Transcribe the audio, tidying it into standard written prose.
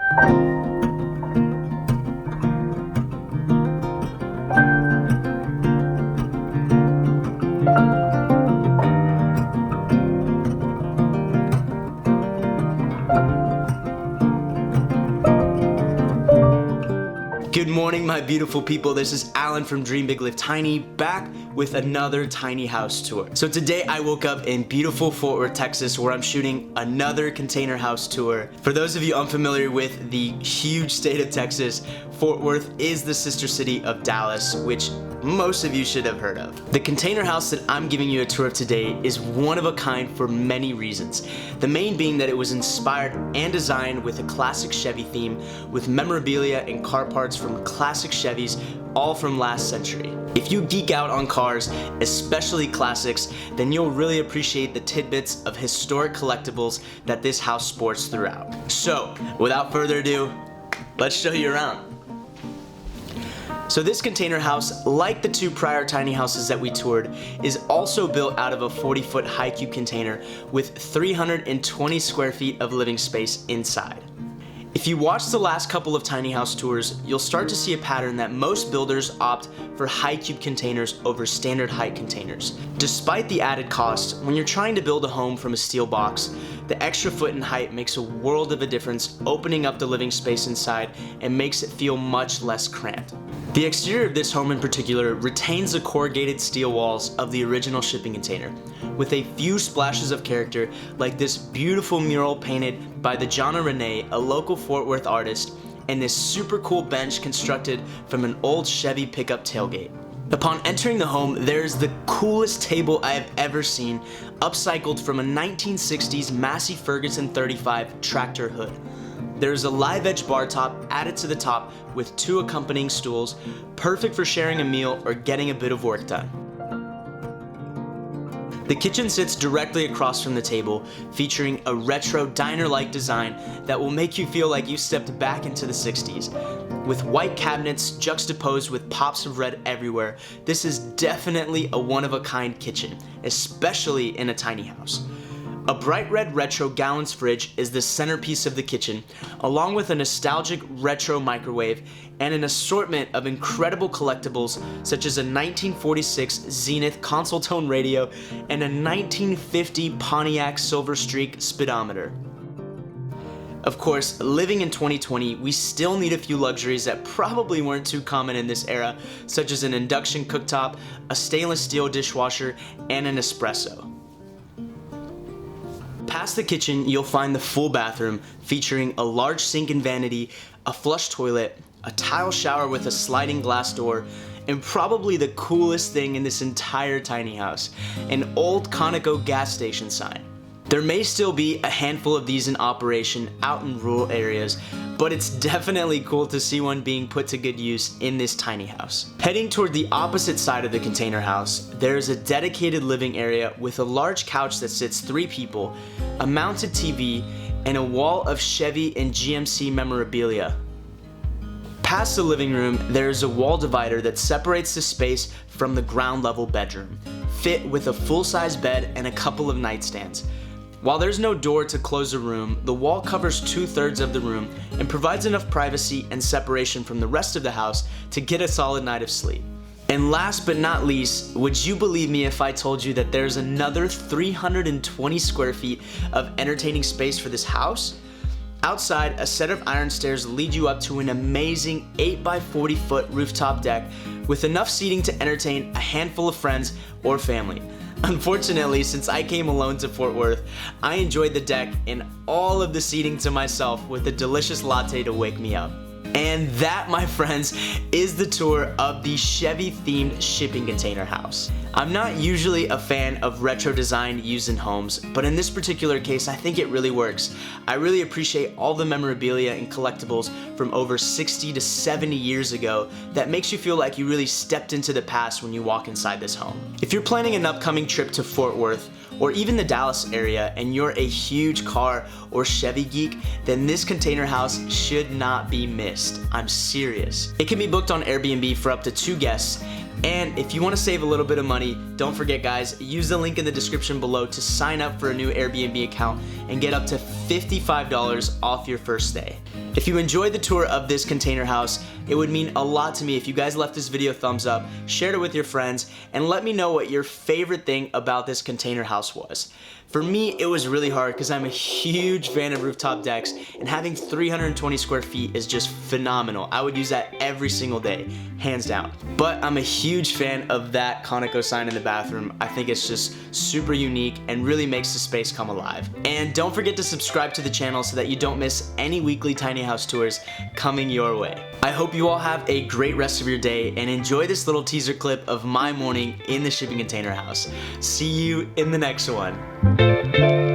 Good morning, my beautiful people. This is Alan from Dream Big Live Tiny, back with another tiny house tour. So today I woke up in beautiful Fort Worth, Texas, where I'm shooting another container house tour. For those of you unfamiliar with the huge state of Texas, Fort Worth is the sister city of Dallas, which most of you should have heard of. The container house that I'm giving you a tour of today is one of a kind for many reasons. The main being that it was inspired and designed with a classic Chevy theme, with memorabilia and car parts from classic Chevys, all from last century. If you geek out on cars, especially classics, then you'll really appreciate the tidbits of historic collectibles that this house sports throughout. So, without further ado, let's show you around. So this container house, like the two prior tiny houses that we toured, is also built out of a 40-foot high cube container with 320 square feet of living space inside. If you watch the last couple of tiny house tours, you'll start to see a pattern that most builders opt for high cube containers over standard height containers. Despite the added cost, when you're trying to build a home from a steel box, the extra foot in height makes a world of a difference, opening up the living space inside and makes it feel much less cramped. The exterior of this home in particular retains the corrugated steel walls of the original shipping container, with a few splashes of character like this beautiful mural painted by the Jonna Renee, a local Fort Worth artist, and this super cool bench constructed from an old Chevy pickup tailgate. Upon entering the home, there's the coolest table I have ever seen, upcycled from a 1960s Massey Ferguson 35 tractor hood. There's a live edge bar top added to the top with two accompanying stools, perfect for sharing a meal or getting a bit of work done. The kitchen sits directly across from the table, featuring a retro diner-like design that will make you feel like you stepped back into the 60s. With white cabinets juxtaposed with pops of red everywhere, this is definitely a one-of-a-kind kitchen, especially in a tiny house. A bright red retro gallons fridge is the centerpiece of the kitchen, along with a nostalgic retro microwave and an assortment of incredible collectibles such as a 1946 Zenith console tone radio and a 1950 Pontiac Silver Streak speedometer. Of course, living in 2020, we still need a few luxuries that probably weren't too common in this era, such as an induction cooktop, a stainless steel dishwasher, and an espresso. Past the kitchen, you'll find the full bathroom featuring a large sink and vanity, a flush toilet, a tile shower with a sliding glass door, and probably the coolest thing in this entire tiny house, an old Conoco gas station sign. There may still be a handful of these in operation out in rural areas, but it's definitely cool to see one being put to good use in this tiny house. Heading toward the opposite side of the container house, there is a dedicated living area with a large couch that sits 3 people, a mounted TV, and a wall of Chevy and GMC memorabilia. Past the living room, there is a wall divider that separates the space from the ground level bedroom, fit with a full-size bed and a couple of nightstands. While there's no door to close the room, the wall covers 2/3 of the room and provides enough privacy and separation from the rest of the house to get a solid night of sleep. And last but not least, would you believe me if I told you that there's another 320 square feet of entertaining space for this house? Outside, a set of iron stairs lead you up to an amazing 8x40 foot rooftop deck with enough seating to entertain a handful of friends or family. Unfortunately, since I came alone to Fort Worth, I enjoyed the deck and all of the seating to myself with a delicious latte to wake me up. And that, my friends, is the tour of the Chevy-themed shipping container house. I'm not usually a fan of retro design used in homes, but in this particular case, I think it really works. I really appreciate all the memorabilia and collectibles from over 60 to 70 years ago that makes you feel like you really stepped into the past when you walk inside this home. If you're planning an upcoming trip to Fort Worth, or even the Dallas area, and you're a huge car or Chevy geek, then this container house should not be missed. I'm serious. It can be booked on Airbnb for up to 2 guests, And if you want to save a little bit of money, don't forget guys, use the link in the description below to sign up for a new Airbnb account and get up to $55 off your first stay. If you enjoyed the tour of this container house, it would mean a lot to me if you guys left this video a thumbs up, shared it with your friends, and let me know what your favorite thing about this container house was. For me, it was really hard because I'm a huge fan of rooftop decks, and having 320 square feet is just phenomenal. I would use that every single day, hands down. But I'm a huge fan of that Conoco sign in the bathroom. I think it's just super unique and really makes the space come alive. And don't forget to subscribe to the channel so that you don't miss any weekly tiny house tours coming your way. I hope you all have a great rest of your day and enjoy this little teaser clip of my morning in the shipping container house. See you in the next one.